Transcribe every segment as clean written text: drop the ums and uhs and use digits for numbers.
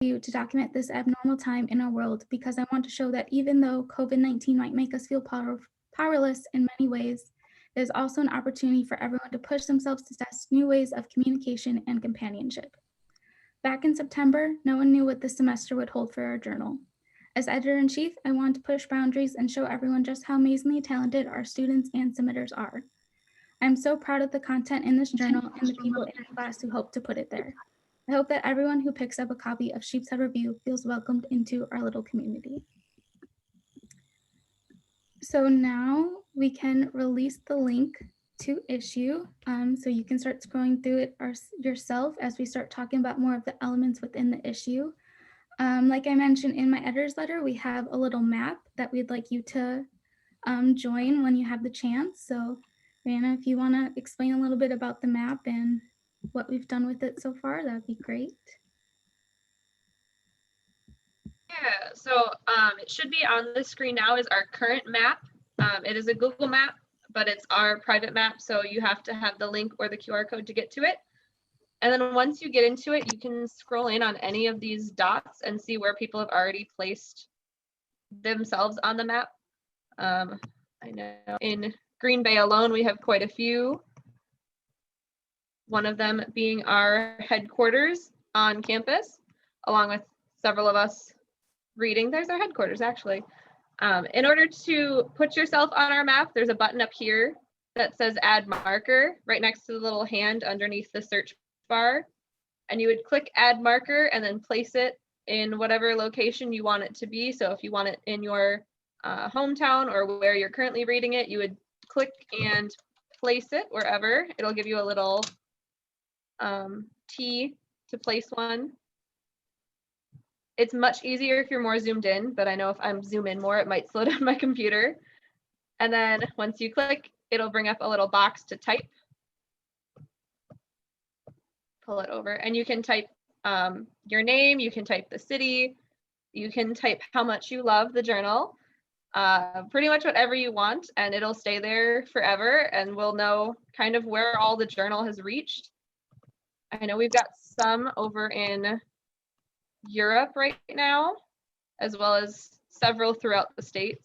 you to document this abnormal time in our world because I want to show that even though COVID-19 might make us feel powerless in many ways, there's also an opportunity for everyone to push themselves to test new ways of communication and companionship. Back in September, no one knew what this semester would hold for our journal. As editor-in-chief, I wanted to push boundaries and show everyone just how amazingly talented our students and submitters are. I'm so proud of the content in this journal and the people in our class who hope to put it there. I hope that everyone who picks up a copy of Sheepshead Review feels welcomed into our little community. So now we can release the link to issue, so you can start scrolling through it yourself as we start talking about more of the elements within the issue. Like I mentioned in my editor's letter, we have a little map that we'd like you to join when you have the chance. So Rihanna, if you want to explain a little bit about the map and what we've done with it so far, that'd be great. Yeah, so it should be on the screen now is our current map. It is a Google map, but it's our private map, so you have to have the link or the QR code to get to it. And then once you get into it, you can scroll in on any of these dots and see where people have already placed themselves on the map. I know in Green Bay alone, we have quite a few. One of them being our headquarters on campus, along with several of us reading. There's our headquarters, actually. In order to put yourself on our map, there's a button up here that says add marker right next to the little hand underneath the search bar. And you would click add marker and then place it in whatever location you want it to be. So if you want it in your hometown or where you're currently reading it, you would click and place it wherever. It'll give you a little T to place one. It's much easier if you're more zoomed in, but I know if I'm zoom in more, it might slow down my computer. And then once you click, it'll bring up a little box to type. Pull it over and you can type your name, you can type the city, you can type how much you love the journal, pretty much whatever you want, and it'll stay there forever and we'll know kind of where all the journal has reached. I know we've got some over in Europe right now, as well as several throughout the States.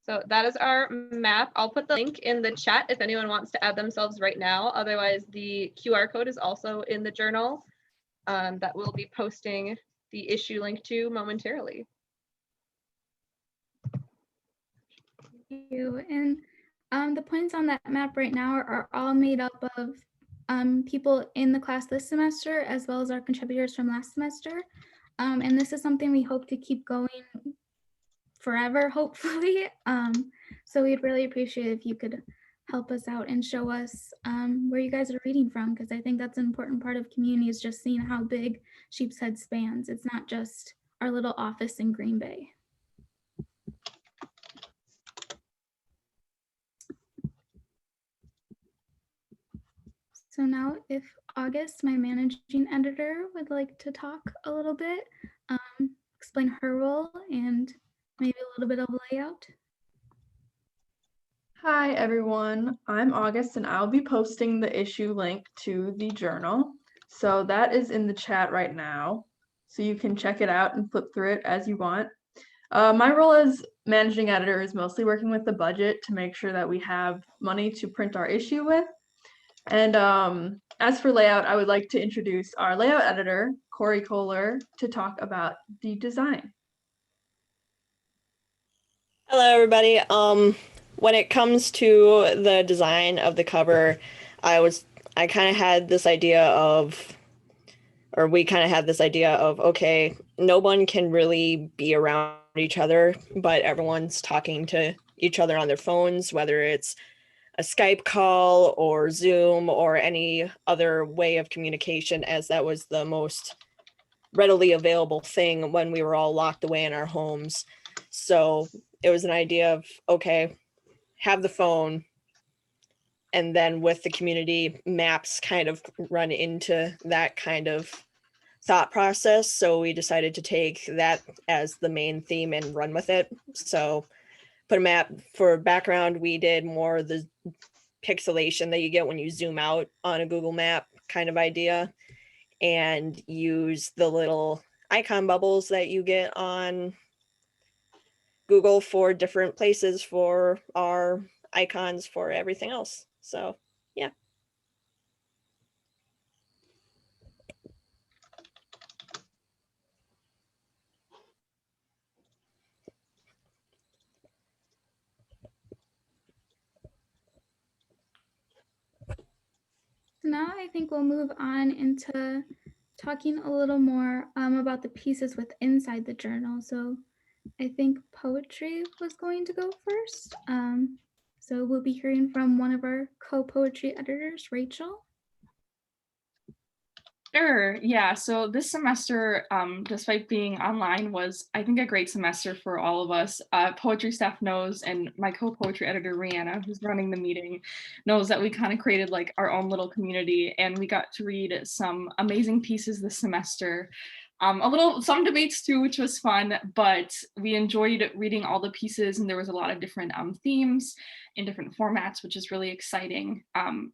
So that is our map. I'll put the link in the chat if anyone wants to add themselves right now. Otherwise, the QR code is also in the journal that we'll be posting the issue link to momentarily. Thank you. And the points on that map right now are all made up of people in the class this semester, as well as our contributors from last semester. And this is something we hope to keep going forever, hopefully. So we'd really appreciate if you could help us out and show us where you guys are reading from, because I think that's an important part of community, is just seeing how big Sheepshead spans. It's not just our little office in Green Bay. So now if August, my managing editor, would like to talk a little bit, explain her role and maybe a little bit of layout. Hi everyone, I'm August and I'll be posting the issue link to the journal. So that is in the chat right now. So you can check it out and flip through it as you want. My role as managing editor is mostly working with the budget to make sure that we have money to print our issue with. And as for layout, I would like to introduce our layout editor, Corey Kohler, to talk about the design. Hello, everybody. When it comes to the design of the cover, I kind of had this idea of, or we kind of had this idea of, okay, no one can really be around each other, but everyone's talking to each other on their phones, whether it's a Skype call or Zoom or any other way of communication, as that was the most readily available thing when we were all locked away in our homes. So it was an idea of, okay, have the phone, and then with the community, maps kind of run into that kind of thought process. So we decided to take that as the main theme and run with it. So put a map for background. We did more of the pixelation that you get when you zoom out on a Google map. kind of idea and use the little icon bubbles that you get on Google for different places for our icons for everything else. So yeah. So now I think we'll move on into talking a little more about the pieces with inside the journal. So I think poetry was going to go first. So we'll be hearing from one of our co-poetry editors, Rachel. Sure. Yeah. So this semester, despite being online, was, I think, a great semester for all of us. Poetry staff knows, and my co-poetry editor, Rihanna, who's running the meeting, knows that we kind of created like our own little community, and we got to read some amazing pieces this semester. Some debates too, which was fun, but we enjoyed reading all the pieces, and there was a lot of different themes in different formats, which is really exciting.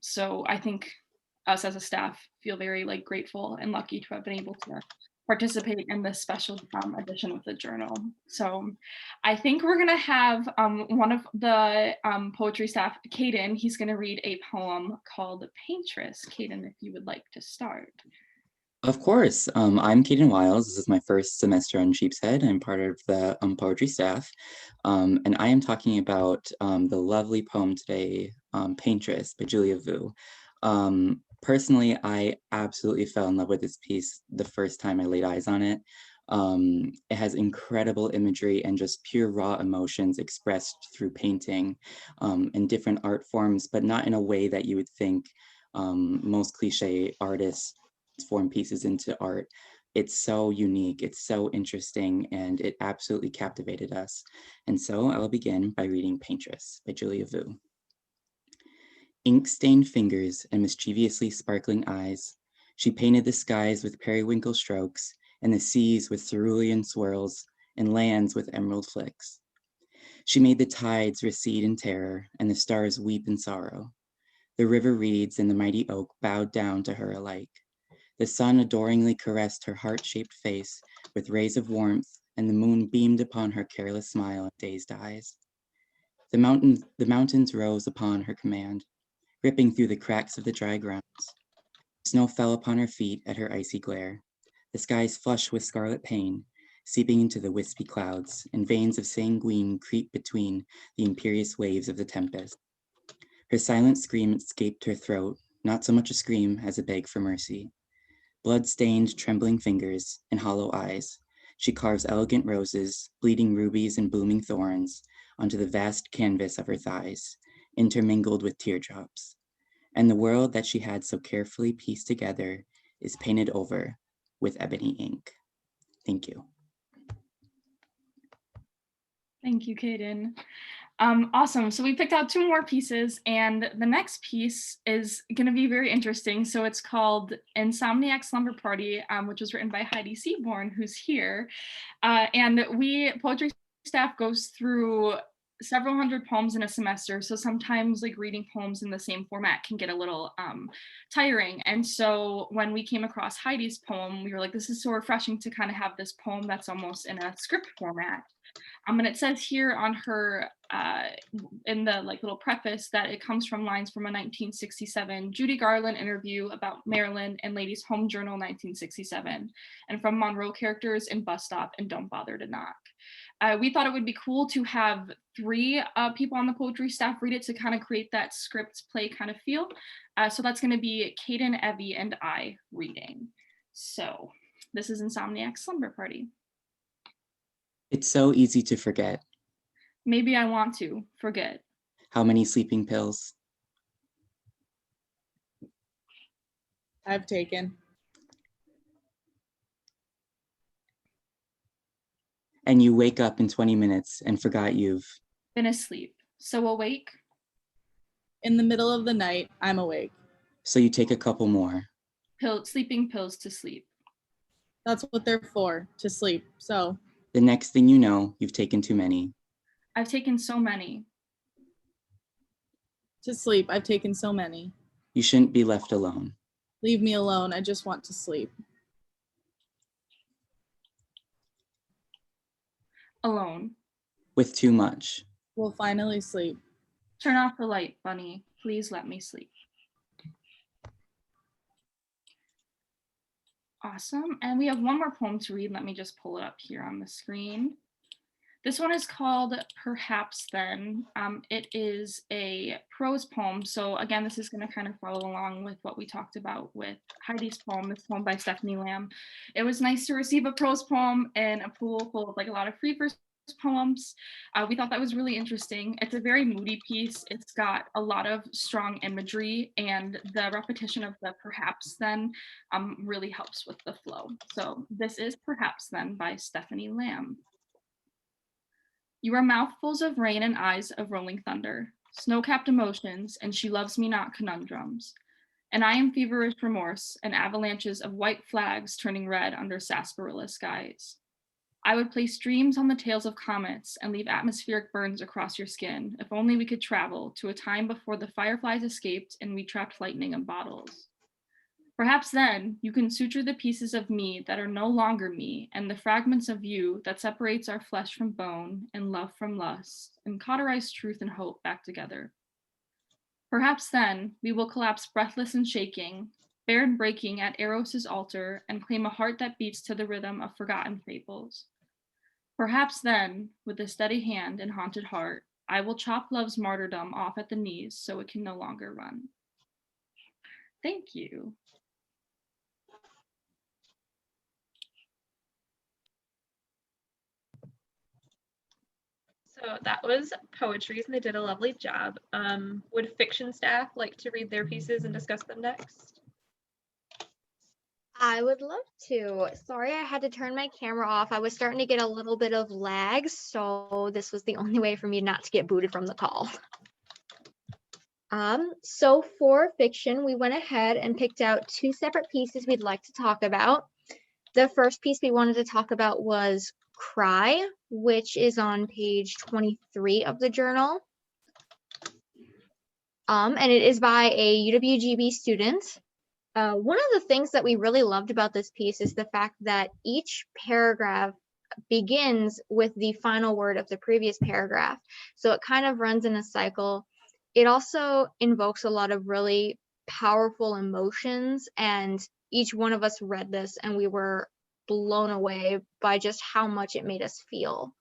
So I think us as a staff feel very like grateful and lucky to have been able to participate in this special edition of the journal. So I think we're gonna have one of the poetry staff, Caden, he's gonna read a poem called Paintress. Caden, if you would like to start. Of course. I'm Caden Wiles. This is my first semester on Sheepshead. I'm part of the poetry staff. And I am talking about the lovely poem today, Paintress by Julia Vu. Personally, I absolutely fell in love with this piece the first time I laid eyes on it. It has incredible imagery and just pure raw emotions expressed through painting in different art forms, but not in a way that you would think most cliche artists form pieces into art. It's so unique, it's so interesting, and it absolutely captivated us. And so I will begin by reading Paintress by Julia Vu. Ink-stained fingers and mischievously sparkling eyes, she painted the skies with periwinkle strokes, and the seas with cerulean swirls, and lands with emerald flicks. She made the tides recede in terror, and the stars weep in sorrow. The river reeds and the mighty oak bowed down to her alike. The sun adoringly caressed her heart-shaped face with rays of warmth, and the moon beamed upon her careless smile and dazed eyes. The mountains rose upon her command, ripping through the cracks of the dry grounds. Snow fell upon her feet at her icy glare. The skies flushed with scarlet pain, seeping into the wispy clouds, and veins of sanguine creep between the imperious waves of the tempest. Her silent scream escaped her throat, not so much a scream as a beg for mercy. Blood-stained, trembling fingers and hollow eyes, she carves elegant roses, bleeding rubies and blooming thorns onto the vast canvas of her thighs, intermingled with teardrops. And the world that she had so carefully pieced together is painted over with ebony ink. Thank you. Thank you, Caden. Awesome. So we picked out two more pieces, and the next piece is going to be very interesting. So it's called Insomniac Slumber Party, which was written by Heidi Seaborn, who's here. And poetry staff goes through several hundred poems in a semester. So sometimes like reading poems in the same format can get a little tiring. And so when we came across Heidi's poem, we were like, this is so refreshing to kind of have this poem that's almost in a script format. And it says here on her, in the like little preface, that it comes from lines from a 1967 Judy Garland interview about Maryland and Ladies' Home Journal 1967, and from Monroe characters in Bus Stop and Don't Bother to Knock. We thought it would be cool to have three people on the poetry staff read it to kind of create that script play kind of feel. So that's going to be Caden, Evie, and I reading. So this is Insomniac Slumber Party. It's so easy to forget. Maybe I want to forget. How many sleeping pills? I've taken. And you wake up in 20 minutes and forgot you've Been asleep. So awake. In the middle of the night, I'm awake. So you take a couple more. Sleeping pills to sleep. That's what they're for, to sleep. So The next thing you know, you've taken too many. I've taken so many. to sleep, I've taken so many. You shouldn't be left alone. Leave me alone. I just want to sleep. Alone. With too much. We'll finally sleep. Turn off the light, Bunny. Please let me sleep. Awesome. And we have one more poem to read. Let me just pull it up here on the screen. This one is called Perhaps Then. It is a prose poem. So again, this is going to kind of follow along with what we talked about with Heidi's poem, this poem by Stephanie Lamb. It was nice to receive a prose poem in a pool full of like a lot of free verse poems. We thought that was really interesting. It's a very moody piece. It's got a lot of strong imagery, and the repetition of the perhaps then really helps with the flow. So this is Perhaps Then by Stephanie Lamb. You are mouthfuls of rain and eyes of rolling thunder, snow-capped emotions, and she loves me not conundrums. And I am feverish remorse and avalanches of white flags turning red under sarsaparilla skies. I would place dreams on the tails of comets and leave atmospheric burns across your skin if only we could travel to a time before the fireflies escaped and we trapped lightning in bottles. Perhaps then you can suture the pieces of me that are no longer me and the fragments of you that separates our flesh from bone and love from lust and cauterize truth and hope back together. Perhaps then we will collapse breathless and shaking, bared breaking at Eros's altar and claim a heart that beats to the rhythm of forgotten fables. Perhaps then, with a steady hand and haunted heart, I will chop love's martyrdom off at the knees so it can no longer run. Thank you. So that was Poetries, and they did a lovely job. Would fiction staff like to read their pieces and discuss them next? I would love to. Sorry, I had to turn my camera off. I was starting to get a little bit of lag, so this was the only way for me not to get booted from the call. So for fiction, we went ahead and picked out two separate pieces we'd like to talk about. The first piece we wanted to talk about was Cry, which is on page 23 of the journal. And it is by a UWGB student. One of the things that we really loved about this piece is the fact that each paragraph begins with the final word of the previous paragraph. So it kind of runs in a cycle. It also invokes a lot of really powerful emotions, and each one of us read this and we were blown away by just how much it made us feel.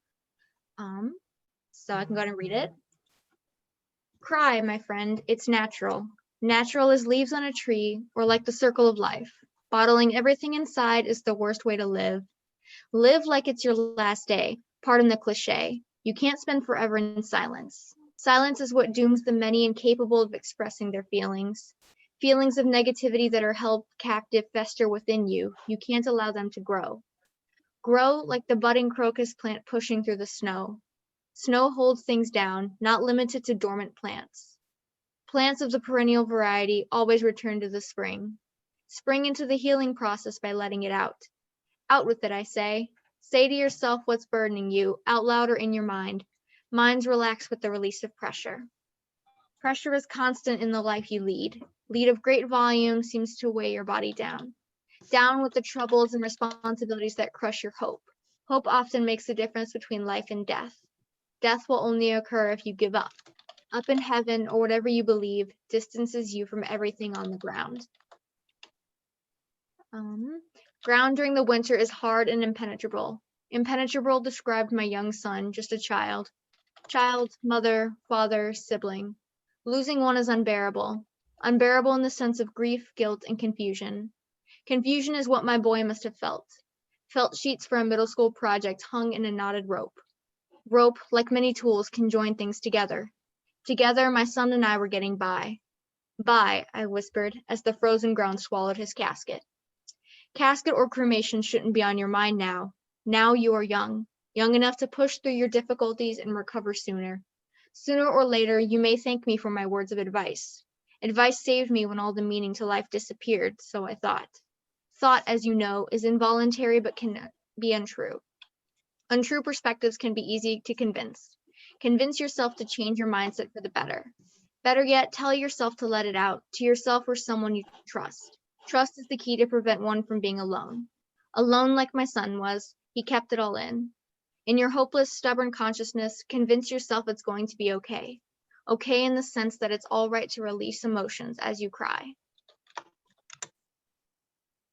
So I can go ahead and read it. Cry, my friend, it's natural. Natural as leaves on a tree, or like the circle of life. Bottling everything inside is the worst way to live. Live like it's your last day. Pardon the cliche. You can't spend forever in silence. Silence is what dooms the many incapable of expressing their feelings. Feelings of negativity that are held captive fester within you. You can't allow them to grow. Grow like the budding crocus plant pushing through the snow. Snow holds things down, not limited to dormant plants. Plants of the perennial variety always return to the spring. Spring into the healing process by letting it out. Out with it, I say. Say to yourself what's burdening you, out loud or in your mind. Minds relax with the release of pressure. Pressure is constant in the life you lead. Lead of great volume seems to weigh your body down. Down with the troubles and responsibilities that crush your hope. Hope often makes the difference between life and death. Death will only occur if you give up. Up in heaven, or whatever you believe, distances you from everything on the ground. Ground during the winter is hard and impenetrable. Impenetrable described my young son, just a child. Child, mother, father, sibling. Losing one is unbearable. Unbearable in the sense of grief, guilt, and confusion. Confusion is what my boy must have felt. Felt sheets for a middle school project hung in a knotted rope. Rope, like many tools, can join things together. Together, my son and I were getting by. By, I whispered, as the frozen ground swallowed his casket. Casket or cremation shouldn't be on your mind now. Now you are young enough to push through your difficulties and recover sooner. Sooner or later, you may thank me for my words of advice. Advice saved me when all the meaning to life disappeared, so I thought. Thought, as you know, is involuntary but can be untrue. Untrue perspectives can be easy to convince. Convince yourself to change your mindset for the better. Better yet, tell yourself to let it out, to yourself or someone you trust. Trust is the key to prevent one from being alone. Alone like my son was, he kept it all in. In your hopeless, stubborn consciousness, convince yourself it's going to be okay. Okay in the sense that it's all right to release emotions as you cry.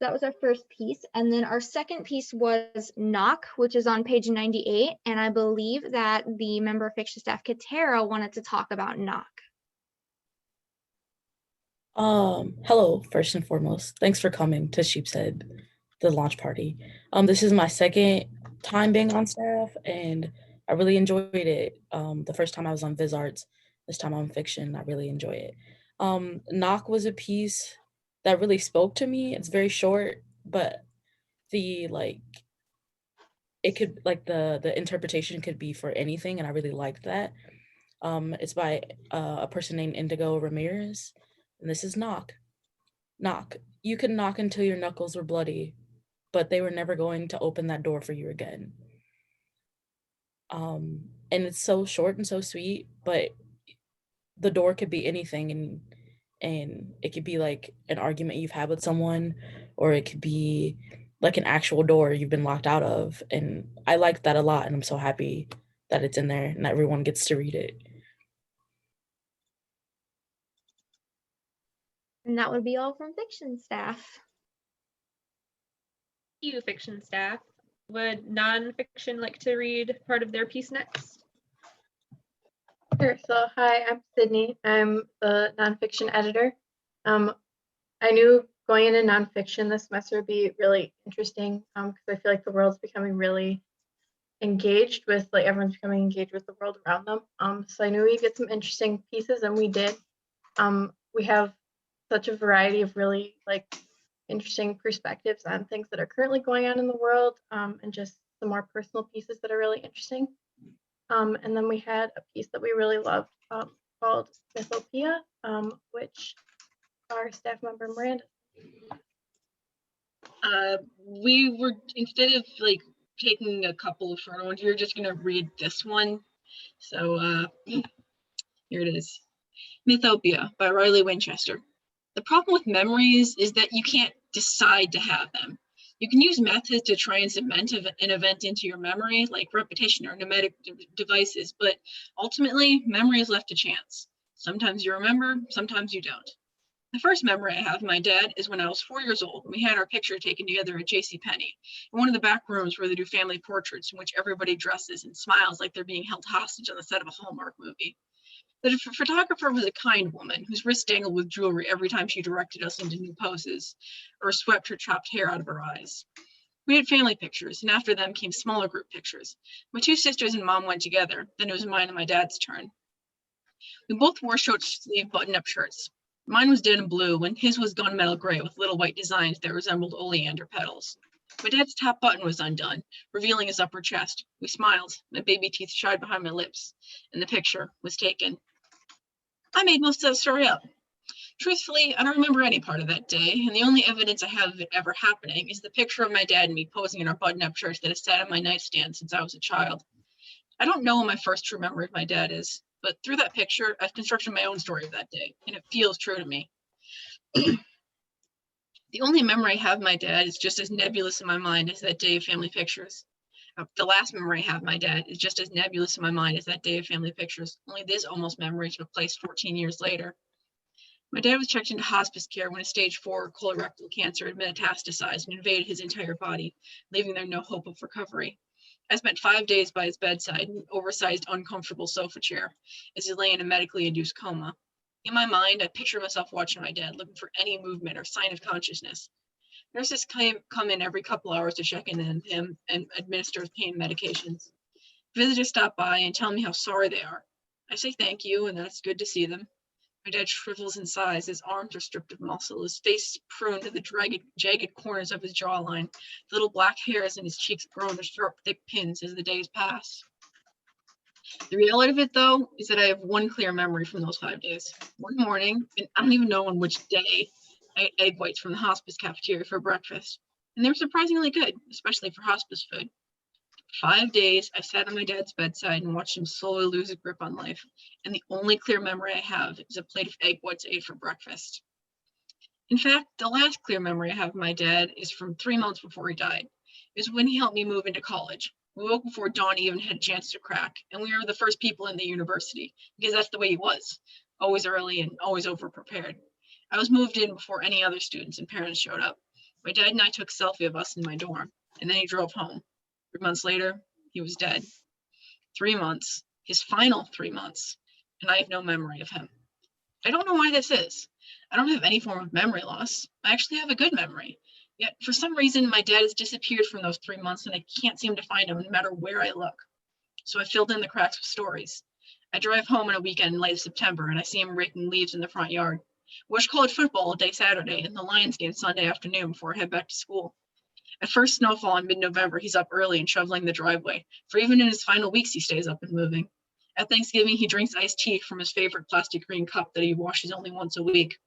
That was our first piece. And then our second piece was Knock, which is on page 98. And I believe that the member of fiction staff, Katera, wanted to talk about Knock. Hello, first and foremost. Thanks for coming to Sheepshead, the launch party. This is my second time being on staff, and I really enjoyed it. The first time I was on Viz Arts, this time on fiction, I really enjoy it. Knock was a piece that really spoke to me. It's very short, but the it could the interpretation could be for anything, and I really liked that. It's by a person named Indigo Ramirez, and this is Knock. Knock. You could knock until your knuckles were bloody, but they were never going to open that door for you again. And it's so short and so sweet, but the door could be anything, and it could be like an argument you've had with someone, or it could be like an actual door you've been locked out of. And I like that a lot, and I'm so happy that it's in there and that everyone gets to read it. And that would be all from fiction staff. Thank you, fiction staff. Would nonfiction like to read part of their piece next? Sure. So, hi, I'm Sydney. I'm the nonfiction editor. I knew going into nonfiction this semester would be really interesting because I feel like the world's becoming really engaged with, like, everyone's becoming engaged with the world around them. So I knew we'd get some interesting pieces, and we did. We have such a variety of really interesting perspectives on things that are currently going on in the world, and just some more personal pieces that are really interesting. And then we had a piece that we really loved called Mythopia, which our staff member Miranda. We were, instead of taking a couple of short ones, we were just gonna read this one. So here it is. Mythopia by Riley Winchester. The problem with memories is that you can't decide to have them. You can use methods to try and cement an event into your memory, like repetition or mnemonic devices, but ultimately, memory is left to chance. Sometimes you remember, sometimes you don't. The first memory I have of my dad is when I was 4 years old, and we had our picture taken together at JCPenney, in one of the back rooms where they do family portraits in which everybody dresses and smiles like they're being held hostage on the set of a Hallmark movie. The photographer was a kind woman whose wrist dangled with jewelry every time she directed us into new poses or swept her chopped hair out of her eyes. We had family pictures, and after them came smaller group pictures. My two sisters and mom went together, then it was mine and my dad's turn. We both wore short sleeve button-up shirts. Mine was denim blue, and his was gunmetal gray with little white designs that resembled oleander petals. My dad's top button was undone, revealing his upper chest. We smiled, my baby teeth shied behind my lips, and the picture was taken. I made most of that story up. Truthfully, I don't remember any part of that day, and the only evidence I have of it ever happening is the picture of my dad and me posing in our button-up shirts that has sat on my nightstand since I was a child. I don't know what my first true memory of my dad is, but through that picture, I've constructed my own story of that day, and it feels true to me. The only memory I have of my dad is just as nebulous in my mind as that day of family pictures. The last memory I have of my dad is just as nebulous in my mind as that day of family pictures, only this almost memory took place 14 years later. My dad was checked into hospice care when a stage 4 colorectal cancer had metastasized and invaded his entire body, leaving there no hope of recovery. I spent 5 days by his bedside in an oversized, uncomfortable sofa chair as he lay in a medically induced coma. In my mind, I pictured myself watching my dad, looking for any movement or sign of consciousness. Nurses come in every couple hours to check in on him and administer pain medications. Visitors stop by and tell me how sorry they are. I say thank you, and that it's good to see them. My dad shrivels and sighs, his arms are stripped of muscle, his face pruned to the jagged corners of his jawline, little black hairs in his cheeks grown to sharp, thick pins as the days pass. The reality of it, though, is that I have one clear memory from those 5 days. One morning, and I don't even know on which day, I ate egg whites from the hospice cafeteria for breakfast, and they were surprisingly good, especially for hospice food. For 5 days, I sat on my dad's bedside and watched him slowly lose his grip on life, and the only clear memory I have is a plate of egg whites I ate for breakfast. In fact, the last clear memory I have of my dad is from 3 months before he died. It was when he helped me move into college. We woke before dawn even had a chance to crack, and we were the first people in the university, because that's the way he was, always early and always over-prepared. I was moved in before any other students and parents showed up. My dad and I took a selfie of us in my dorm, and then he drove home. 3 months later, he was dead. 3 months, his final 3 months, and I have no memory of him. I don't know why this is. I don't have any form of memory loss. I actually have a good memory. Yet for some reason, my dad has disappeared from those 3 months and I can't seem to find him no matter where I look. So I filled in the cracks with stories. I drive home on a weekend in late September and I see him raking leaves in the front yard. Watch college football all day Saturday and the Lions game Sunday afternoon before I head back to school. At first snowfall in mid-November, he's up early and shoveling the driveway. For even in his final weeks, he stays up and moving. At Thanksgiving, he drinks iced tea from his favorite plastic green cup that he washes only once a week.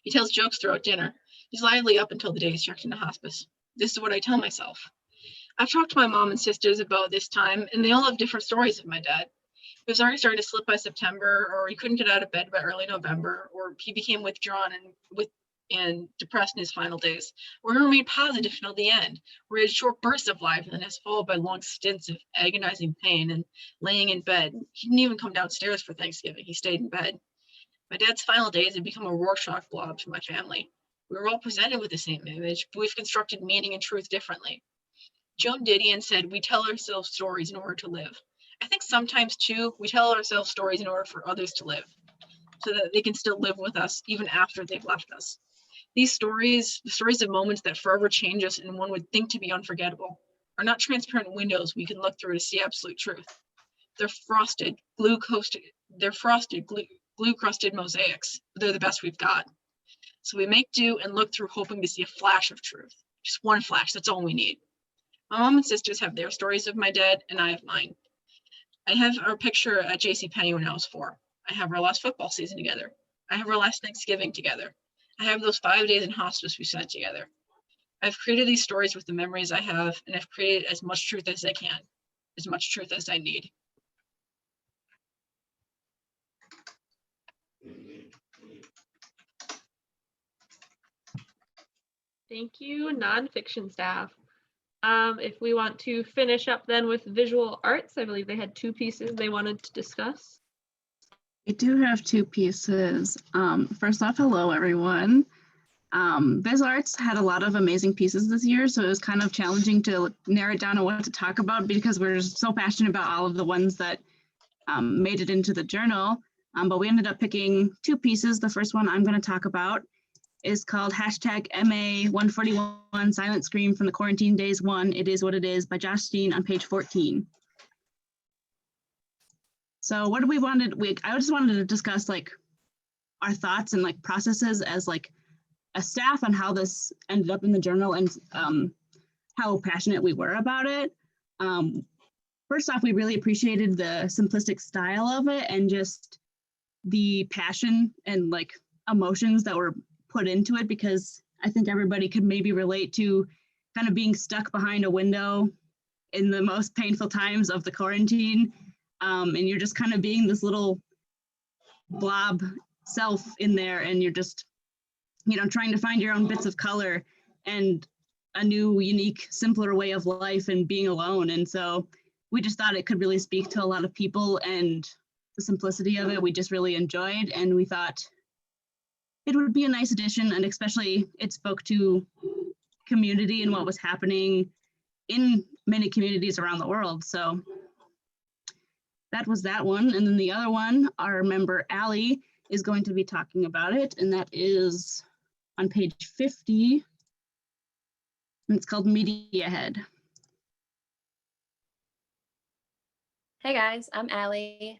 He tells jokes throughout dinner. He's lively up until the day he's checked into hospice. This is what I tell myself. I've talked to my mom and sisters about this time, and they all have different stories of my dad. He was already starting to slip by September, or he couldn't get out of bed by early November, or he became withdrawn and depressed in his final days, or he remained positive until the end, where he had short bursts of liveliness followed by long stints of agonizing pain and laying in bed. He didn't even come downstairs for Thanksgiving. He stayed in bed. My dad's final days had become a Rorschach blob to my family. We were all presented with the same image, but we've constructed meaning and truth differently. Joan Didion said, "We tell ourselves stories in order to live." I think sometimes, too, we tell ourselves stories in order for others to live, so that they can still live with us even after they've left us. These stories, the stories of moments that forever change us and one would think to be unforgettable, are not transparent windows we can look through to see absolute truth. They're frosted, glue-crusted mosaics, but they're the best we've got. So we make do and look through hoping to see a flash of truth. Just one flash, that's all we need. My mom and sisters have their stories of my dad, and I have mine. I have our picture at JCPenney when I was 4. I have our last football season together. I have our last Thanksgiving together. I have those 5 days in hospice we spent together. I've created these stories with the memories I have, and I've created as much truth as I can, as much truth as I need. Thank you, nonfiction staff. If we want to finish up then with visual arts, I believe they had 2 pieces they wanted to discuss. We do have 2 pieces. First off, hello everyone. Biz Arts had a lot of amazing pieces this year, so it was kind of challenging to narrow it down on what to talk about because we're so passionate about all of the ones that made it into the journal. But we ended up picking 2 pieces. The first one I'm going to talk about is called #MA141 Silent Scream from the Quarantine Days 1, It Is What It Is by Josh Steen on page 14. So what we wanted, I just wanted to discuss like our thoughts and like processes as like a staff on how this ended up in the journal and how passionate we were about it. First off, we really appreciated the simplistic style of it and just the passion and like emotions that were put into it, because I think everybody could maybe relate to kind of being stuck behind a window in the most painful times of the quarantine. And you're just kind of being this little blob self in there, and you're just, trying to find your own bits of color and a new, unique, simpler way of life and being alone. And so we just thought it could really speak to a lot of people, and the simplicity of it we just really enjoyed, and we thought it would be a nice addition, and especially it spoke to community and what was happening in many communities around the world. So that was that one. And then the other one, our member Allie is going to be talking about it, and that is on page 50, and it's called Media Head. Hey guys, I'm Allie.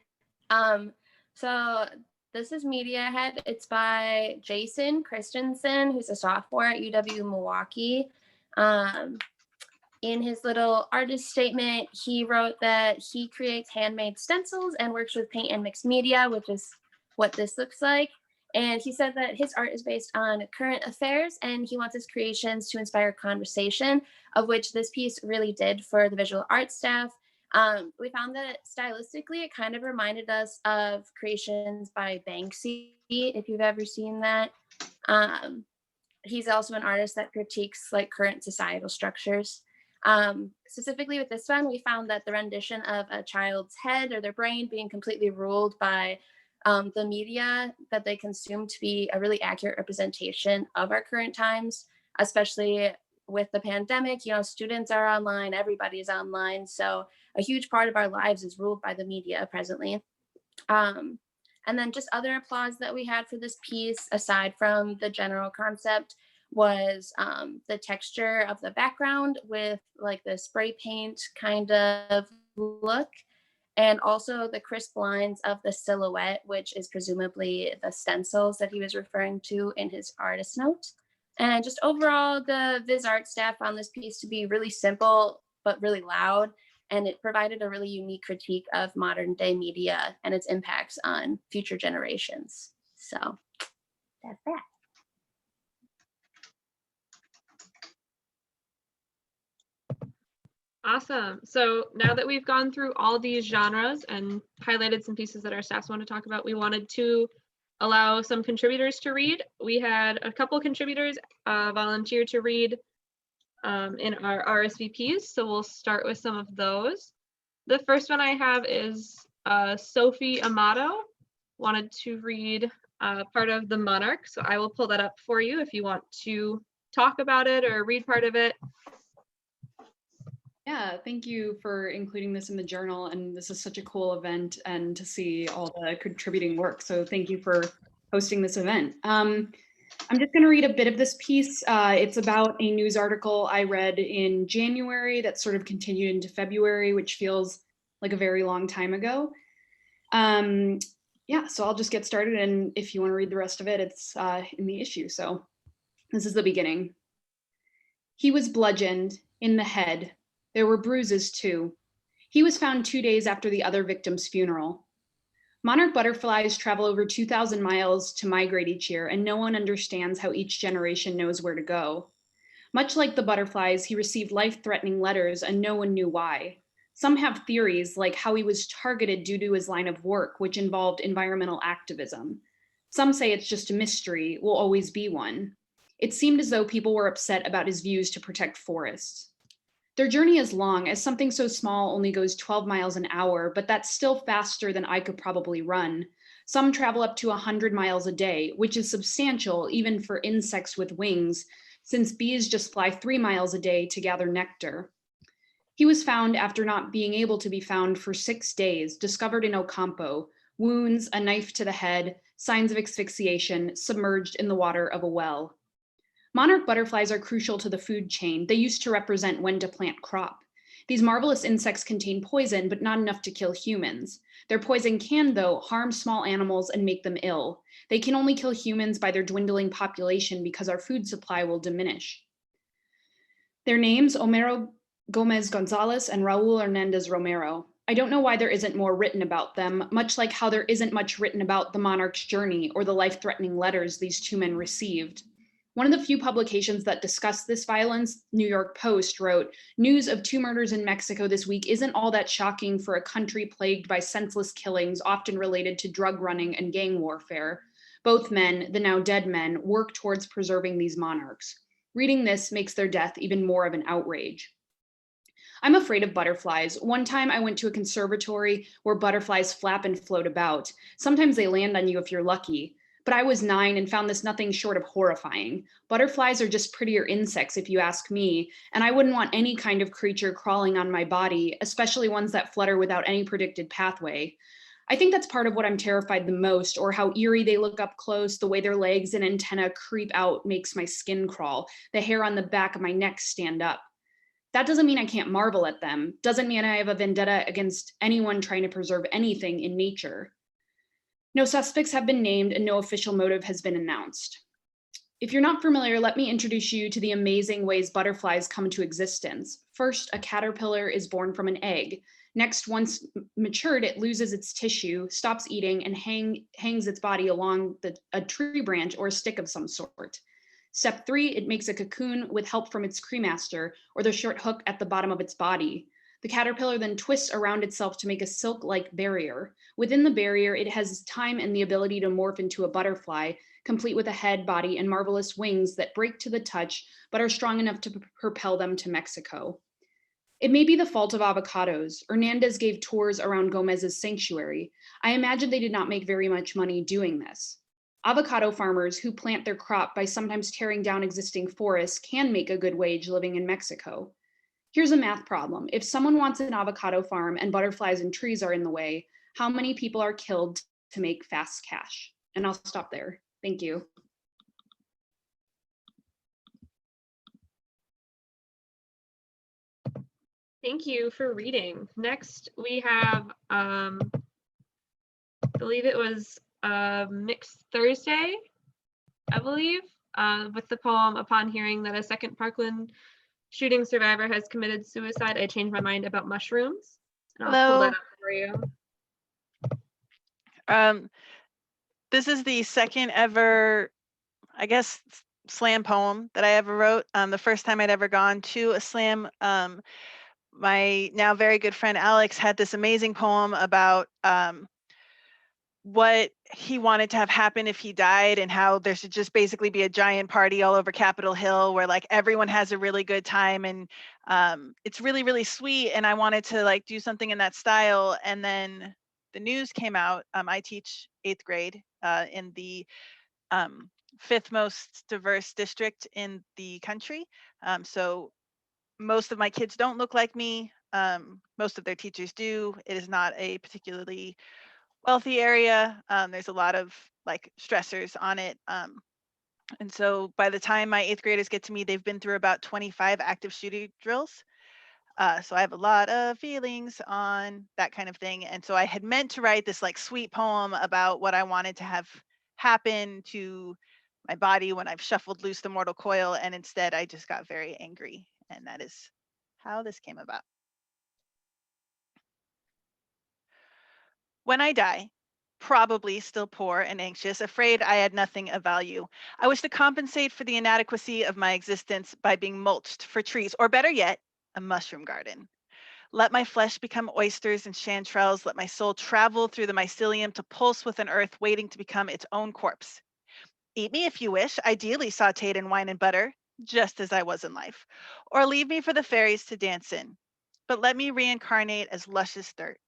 So this is Media Head. It's by Jason Christensen, who's a sophomore at UW Milwaukee. In his little artist statement, he wrote that he creates handmade stencils and works with paint and mixed media, which is what this looks like. And he said that his art is based on current affairs, and he wants his creations to inspire conversation, of which this piece really did for the visual arts staff. We found that stylistically, it kind of reminded us of creations by Banksy, if you've ever seen that. He's also an artist that critiques like current societal structures. Specifically with this one, we found that the rendition of a child's head or their brain being completely ruled by the media that they consume to be a really accurate representation of our current times, especially with the pandemic. You know, students are online, everybody's online. So a huge part of our lives is ruled by the media presently. And then just other applause that we had for this piece, aside from the general concept, was the texture of the background with like the spray paint kind of look, and also the crisp lines of the silhouette, which is presumably the stencils that he was referring to in his artist note. And just overall, the Viz Art staff found this piece to be really simple, but really loud. And it provided a really unique critique of modern day media and its impacts on future generations. So that's that. Awesome. So now that we've gone through all these genres and highlighted some pieces that our staffs want to talk about, we wanted to allow some contributors to read. We had a couple contributors volunteer to read in our RSVPs. So we'll start with some of those. The first one I have is Sophie Amato wanted to read part of The Monarch. So I will pull that up for you if you want to talk about it or read part of it. Yeah, thank you for including this in the journal, and this is such a cool event and to see all the contributing work. So thank you for hosting this event. I'm just going to read a bit of this piece. It's about a news article I read in January that sort of continued into February, which feels like a very long time ago. Yeah, so I'll just get started, and if you want to read the rest of it, it's in the issue. So this is the beginning. He was bludgeoned in the head. There were bruises too. He was found 2 days after the other victim's funeral. Monarch butterflies travel over 2,000 miles to migrate each year, and no one understands how each generation knows where to go. Much like the butterflies, he received life-threatening letters and no one knew why. Some have theories, like how he was targeted due to his line of work, which involved environmental activism. Some say it's just a mystery, will always be one. It seemed as though people were upset about his views to protect forests. Their journey is long, as something so small only goes 12 miles an hour, but that's still faster than I could probably run. Some travel up to 100 miles a day, which is substantial even for insects with wings, since bees just fly 3 miles a day to gather nectar. He was found after not being able to be found for 6 days, discovered in Ocampo, wounds, a knife to the head, signs of asphyxiation, submerged in the water of a well. Monarch butterflies are crucial to the food chain. They used to represent when to plant crop. These marvelous insects contain poison, but not enough to kill humans. Their poison can, though, harm small animals and make them ill. They can only kill humans by their dwindling population because our food supply will diminish. Their names, Homero Gomez Gonzalez and Raul Hernandez Romero. I don't know why there isn't more written about them, much like how there isn't much written about the monarch's journey or the life-threatening letters these two men received. One of the few publications that discussed this violence, New York Post, wrote, "News of 2 murders in Mexico this week isn't all that shocking for a country plagued by senseless killings, often related to drug running and gang warfare. Both men, the now dead men, work towards preserving these monarchs. Reading this makes their death even more of an outrage." I'm afraid of butterflies. One time I went to a conservatory where butterflies flap and float about. Sometimes they land on you if you're lucky. But I was 9 and found this nothing short of horrifying. Butterflies are just prettier insects, if you ask me, and I wouldn't want any kind of creature crawling on my body, especially ones that flutter without any predicted pathway. I think that's part of what I'm terrified the most, or how eerie they look up close. The way their legs and antennae creep out makes my skin crawl. The hair on the back of my neck stand up. That doesn't mean I can't marvel at them. Doesn't mean I have a vendetta against anyone trying to preserve anything in nature. No suspects have been named and no official motive has been announced. If you're not familiar, let me introduce you to the amazing ways butterflies come into existence. First, a caterpillar is born from an egg. Next, once matured, it loses its tissue, stops eating, and hangs its body along a tree branch or a stick of some sort. Step 3, it makes a cocoon with help from its cremaster or the short hook at the bottom of its body. The caterpillar then twists around itself to make a silk-like barrier. Within the barrier, it has time and the ability to morph into a butterfly, complete with a head, body, and marvelous wings that break to the touch, but are strong enough to propel them to Mexico. It may be the fault of avocados. Hernandez gave tours around Gomez's sanctuary. I imagine they did not make very much money doing this. Avocado farmers who plant their crop by sometimes tearing down existing forests can make a good wage living in Mexico. Here's a math problem. If someone wants an avocado farm and butterflies and trees are in the way, how many people are killed to make fast cash? And I'll stop there. Thank you. Thank you for reading. Next, we have, I believe it was Mixed Thursday, I believe, with the poem, Upon Hearing That a Second Parkland Shooting Survivor Has Committed Suicide, I Changed My Mind About Mushrooms. And I'll pull that up for you. This is the second ever, I guess, slam poem that I ever wrote. The first time I'd ever gone to a slam, my now very good friend Alex had this amazing poem about what he wanted to have happen if he died, and how there should just basically be a giant party all over Capitol Hill where like everyone has a really good time, and it's really, really sweet. And I wanted to like do something in that style. And then the news came out. I teach 8th grade in the 5th most diverse district in the country. So most of my kids don't look like me. Most of their teachers do. It is not a particularly wealthy area. There's a lot of like stressors on it. And so by the time my 8th graders get to me, they've been through about 25 active shooter drills. So I have a lot of feelings on that kind of thing. And so I had meant to write this like sweet poem about what I wanted to have happen to my body when I've shuffled loose the mortal coil. And instead I just got very angry. And that is how this came about. When I die, probably still poor and anxious, afraid I had nothing of value, I wish to compensate for the inadequacy of my existence by being mulched for trees, or better yet, a mushroom garden. Let my flesh become oysters and chanterelles. Let my soul travel through the mycelium to pulse with an earth waiting to become its own corpse. Eat me if you wish, ideally sauteed in wine and butter, just as I was in life. Or leave me for the fairies to dance in. But let me reincarnate as luscious dirt.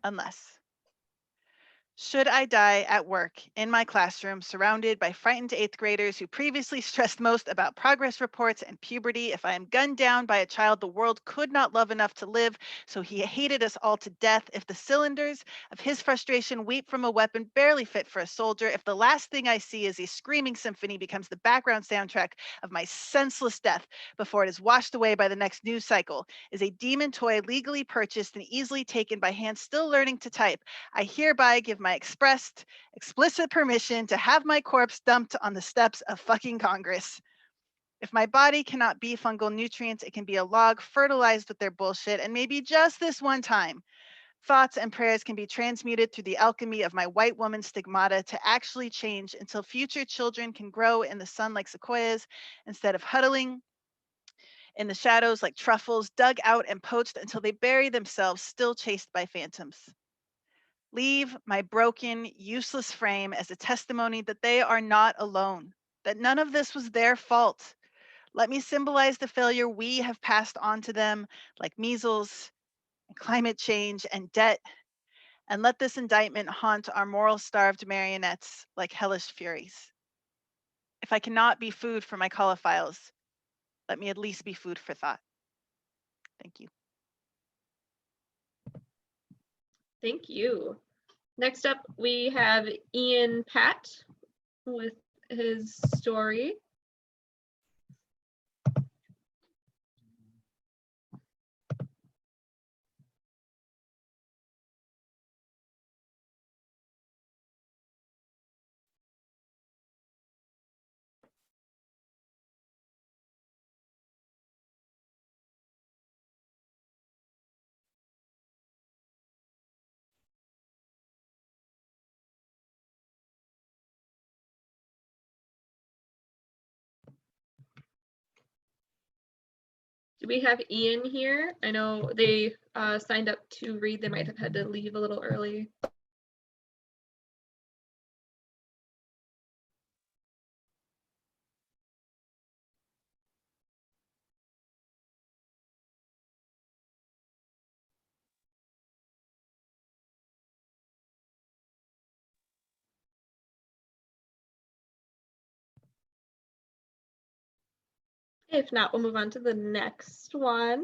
Unless. Should I die at work in my classroom, surrounded by frightened 8th graders who previously stressed most about progress reports and puberty, if I am gunned down by a child the world could not love enough to live, so he hated us all to death, if the cylinders of his frustration weep from a weapon barely fit for a soldier, if the last thing I see is a screaming symphony becomes the background soundtrack of my senseless death before it is washed away by the next news cycle, is a demon toy legally purchased and easily taken by hands still learning to type, I hereby give my expressed, explicit permission to have my corpse dumped on the steps of fucking Congress. If my body cannot be fungal nutrients, it can be a log fertilized with their bullshit, and maybe just this one time, thoughts and prayers can be transmuted through the alchemy of my white woman stigmata to actually change until future children can grow in the sun like sequoias instead of huddling in the shadows like truffles, dug out and poached until they bury themselves, still chased by phantoms. Leave my broken, useless frame as a testimony that they are not alone, that none of this was their fault. Let me symbolize the failure we have passed on to them, like measles, and climate change, and debt. And let this indictment haunt our moral-starved marionettes like hellish furies. If I cannot be food for my cauliphiles, let me at least be food for thought. Thank you. Thank you. Next up, we have Ian Pat with his story. Do we have Ian here? I know they signed up to read. They might have had to leave a little early. If not, we'll move on to the next one,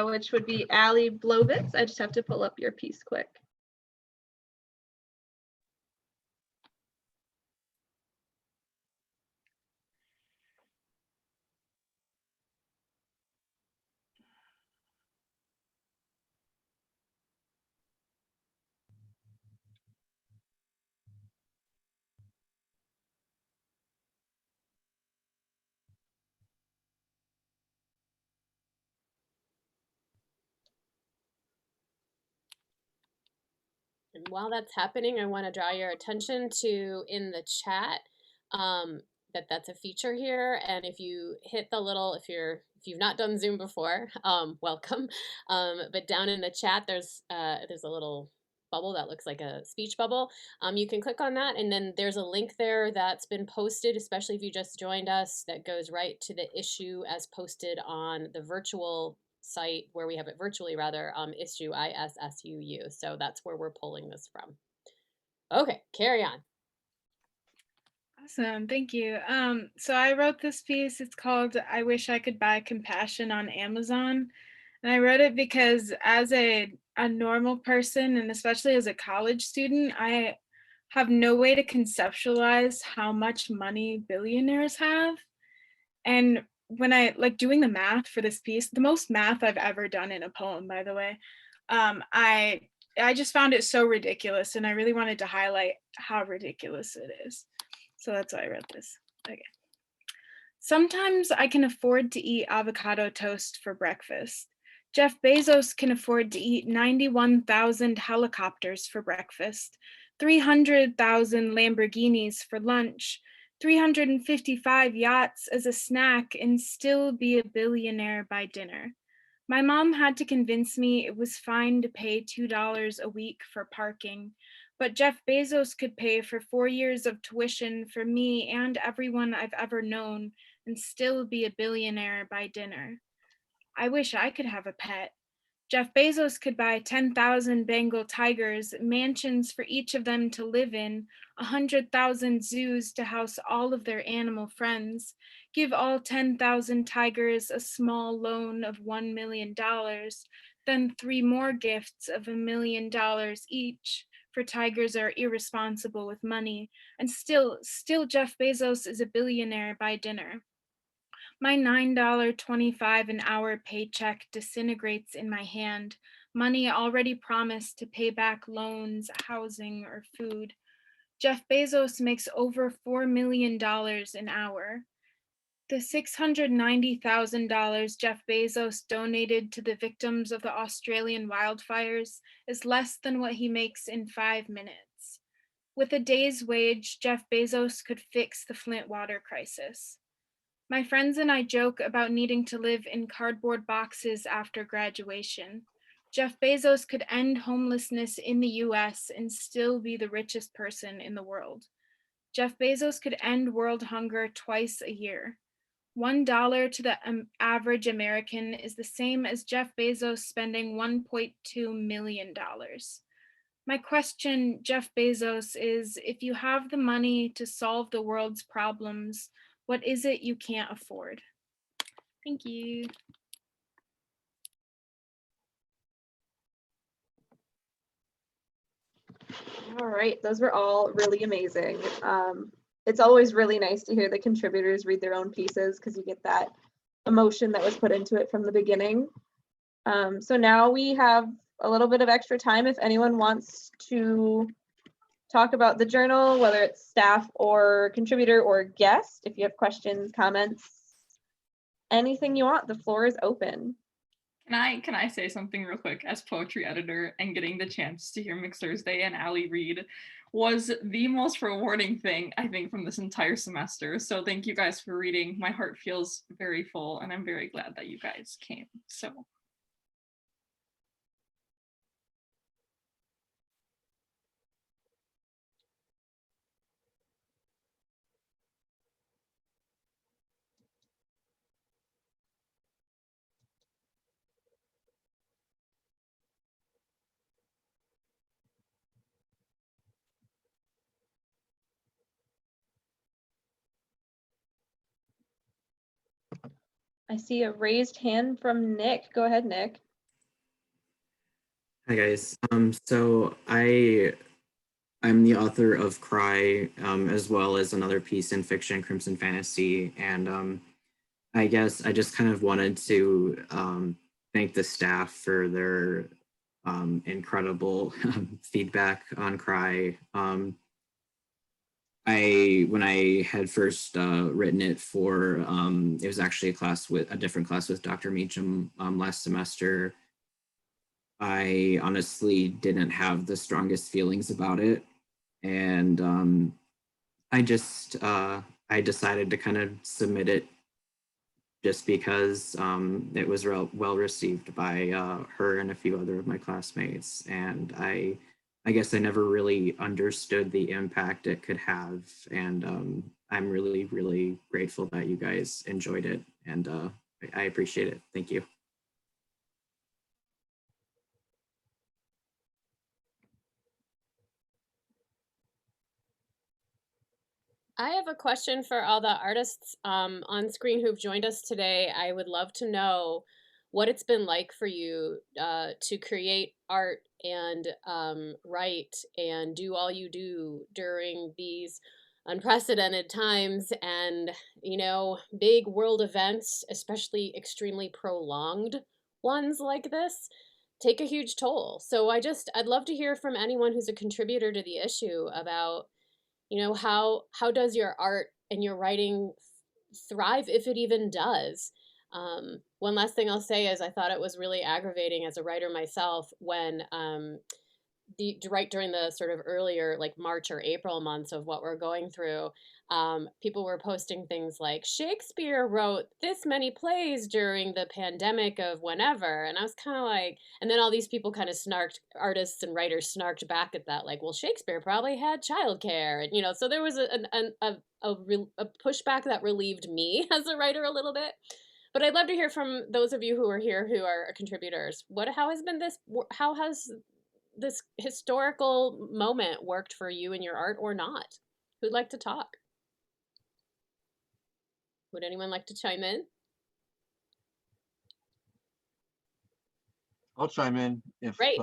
which would be Allie Blovitz. I just have to pull up your piece quick. And while that's happening, I want to draw your attention to in the chat that's a feature here. And if you hit the little, if you've not done Zoom before, welcome. But down in the chat, there's a little bubble that looks like a speech bubble. You can click on that, and then there's a link there that's been posted, especially if you just joined us, that goes right to the issue as posted on the virtual site where we have it virtually rather, issue ISSUU. So that's where we're pulling this from. Okay, carry on. Awesome, thank you. So I wrote this piece. It's called I Wish I Could Buy Compassion on Amazon. And I wrote it because as a normal person, and especially as a college student, I have no way to conceptualize how much money billionaires have. And when I doing the math for this piece, the most math I've ever done in a poem, by the way, I just found it so ridiculous, and I really wanted to highlight how ridiculous it is. So that's why I wrote this. Okay. Sometimes I can afford to eat avocado toast for breakfast. Jeff Bezos can afford to eat 91,000 helicopters for breakfast, 300,000 Lamborghinis for lunch, 355 yachts as a snack, and still be a billionaire by dinner. My mom had to convince me it was fine to pay $2 a week for parking, but Jeff Bezos could pay for 4 years of tuition for me and everyone I've ever known and still be a billionaire by dinner. I wish I could have a pet. Jeff Bezos could buy 10,000 Bengal tigers, mansions for each of them to live in, 100,000 zoos to house all of their animal friends, give all 10,000 tigers a small loan of $1 million, then 3 more gifts of $1 million each, for tigers are irresponsible with money, and still Jeff Bezos is a billionaire by dinner. My $9.25 an hour paycheck disintegrates in my hand, money already promised to pay back loans, housing, or food. Jeff Bezos makes over $4 million an hour. The $690,000 Jeff Bezos donated to the victims of the Australian wildfires is less than what he makes in 5 minutes. With a day's wage, Jeff Bezos could fix the Flint water crisis. My friends and I joke about needing to live in cardboard boxes after graduation. Jeff Bezos could end homelessness in the US and still be the richest person in the world. Jeff Bezos could end world hunger twice a year. $1 to the average American is the same as Jeff Bezos spending $1.2 million. My question, Jeff Bezos, is if you have the money to solve the world's problems, what is it you can't afford? Thank you. All right, those were all really amazing. It's always really nice to hear the contributors read their own pieces because you get that emotion that was put into it from the beginning. So now we have a little bit of extra time if anyone wants to talk about the journal, whether it's staff or contributor or guest. If you have questions, comments, anything you want, the floor is open. Can I say something real quick? As poetry editor and getting the chance to hear Mixed Thursday and Allie read was the most rewarding thing, I think, from this entire semester. So thank you guys for reading. My heart feels very full and I'm very glad that you guys came. So. I see a raised hand from Nick. Go ahead, Nick. Hi guys. I'm the author of Cry, as well as another piece in fiction, Crimson Fantasy, and I guess I just kind of wanted to thank the staff for their incredible feedback on Cry. When I had first written it for it was actually a different class with Dr. Meacham last semester. I honestly didn't have the strongest feelings about it, and I decided to kind of submit it just because it was well received by her and a few other of my classmates, and I guess I never really understood the impact it could have, and I'm really grateful that you guys enjoyed it, and I appreciate it. Thank you. I have a question for all the artists on screen who've joined us today. I would love to know what it's been like for you to create art and write and do all you do during these unprecedented times and, you know, big world events, especially extremely prolonged ones like this, take a huge toll. So I'd love to hear from anyone who's a contributor to the issue about, you know, how does your art and your writing thrive, if it even does? One last thing I'll say is I thought it was really aggravating as a writer myself when right during the sort of earlier like March or April months of what we're going through, people were posting things like Shakespeare wrote this many plays during the pandemic of whenever, and I was kind of like, and then all these people kind of snarked, artists and writers snarked back at that, like, well, Shakespeare probably had childcare, and you know, so there was a pushback that relieved me as a writer a little bit. But I'd love to hear from those of you who are here who are contributors. How has been this? How has this historical moment worked for you in your art or not? Who'd like to talk? Would anyone like to chime in? I'll chime in if. Great.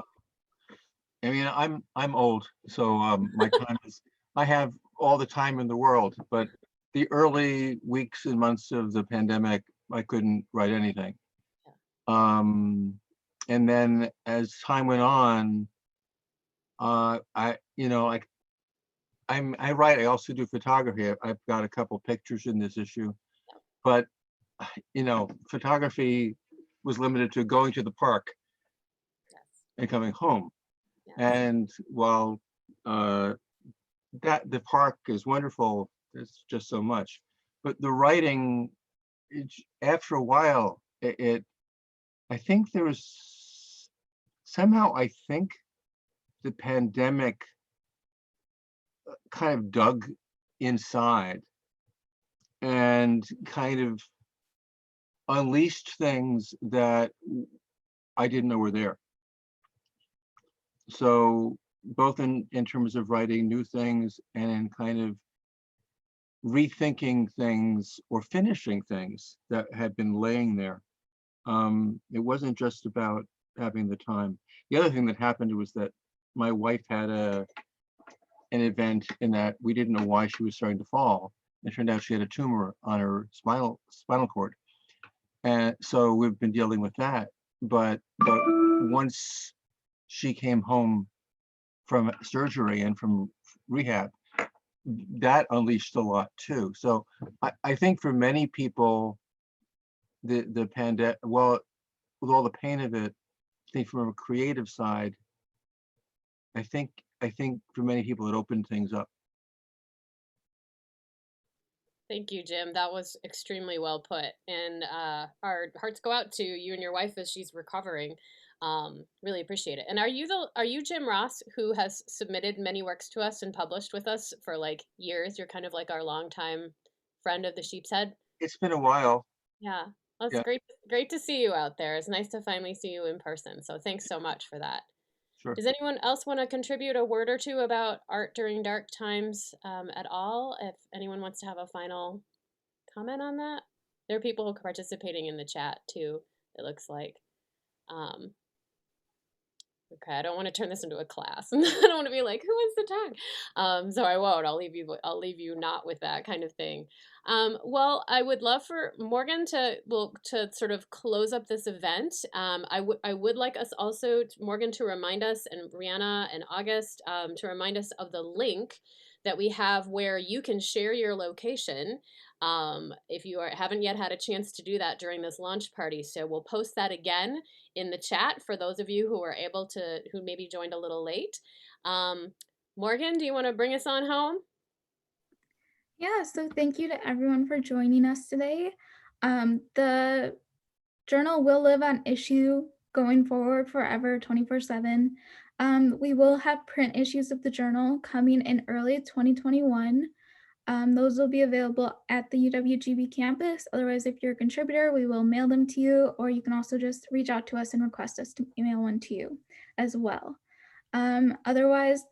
I mean, I'm old, so my time is. I have all the time in the world, but the early weeks and months of the pandemic, I couldn't write anything. And then as time went on, I write. I also do photography. I've got a couple pictures in this issue, but you know, photography was limited to going to the park and coming home. And while that the park is wonderful, it's just so much. But the writing, after a while, I think there was somehow, I think the pandemic kind of dug inside and kind of unleashed things that I didn't know were there. So both in terms of writing new things and in kind of rethinking things or finishing things that had been laying there. It wasn't just about having the time. The other thing that happened was that my wife had an event in that we didn't know why she was starting to fall. It turned out she had a tumor on her spinal cord. And so we've been dealing with that. But once she came home from surgery and from rehab, that unleashed a lot too. So I think for many people, the pandemic, well, with all the pain of it, I think from a creative side, I think for many people it opened things up. Thank you, Jim. That was extremely well put. And our hearts go out to you and your wife as she's recovering. Really appreciate it. And are you Jim Ross, who has submitted many works to us and published with us for like years? You're kind of like our longtime friend of the Sheepshead. It's been a while. Yeah. Well, it's Yeah. great to see you out there. It's nice to finally see you in person. So thanks so much for that. Sure. Does anyone else want to contribute a word or two about art during dark times at all? If anyone wants to have a final comment on that? There are people participating in the chat too, it looks like. Okay, I don't want to turn this into a class. I don't want to be like, who wants to talk? So I won't. I'll leave you not with that kind of thing. Well, I would love for Morgan to sort of close up this event. I would like us also, Morgan, to remind us, and Brianna and August, to remind us of the link that we have where you can share your location if you haven't yet had a chance to do that during this launch party. So we'll post that again in the chat for those of you who are able to, who maybe joined a little late. Morgan, do you want to bring us on home? Yeah, so thank you to everyone for joining us today. The journal will live on issue going forward forever, 24/7. We will have print issues of the journal coming in early 2021. Those will be available at the UWGB campus. Otherwise, if you're a contributor, we will mail them to you, or you can also just reach out to us and request us to email one to you as well. Otherwise,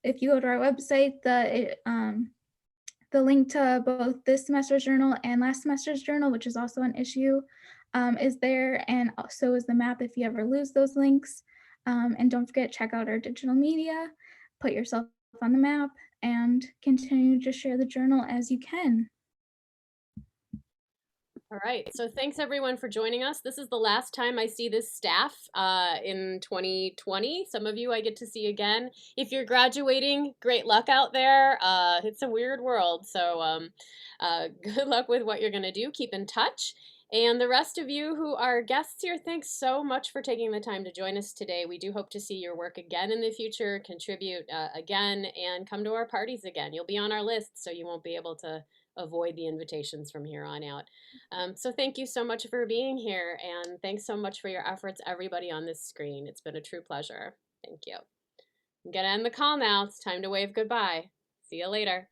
if you go to our website, the link to both this semester's journal and last semester's journal, which is also an issue, is there, and also is the map if you ever lose those links. And don't forget, check out our digital media, put yourself on the map, and continue to share the journal as you can. All right, so thanks everyone for joining us. This is the last time I see this staff in 2020. Some of you I get to see again. If you're graduating, great luck out there. It's a weird world, so good luck with what you're gonna do. Keep in touch. And the rest of you who are guests here, thanks so much for taking the time to join us today. We do hope to see your work again in the future, contribute again, and come to our parties again. You'll be on our list, so you won't be able to avoid the invitations from here on out. So thank you so much for being here, and thanks so much for your efforts, everybody on this screen. It's been a true pleasure. Thank you. I'm gonna end the call now. It's time to wave goodbye. See you later.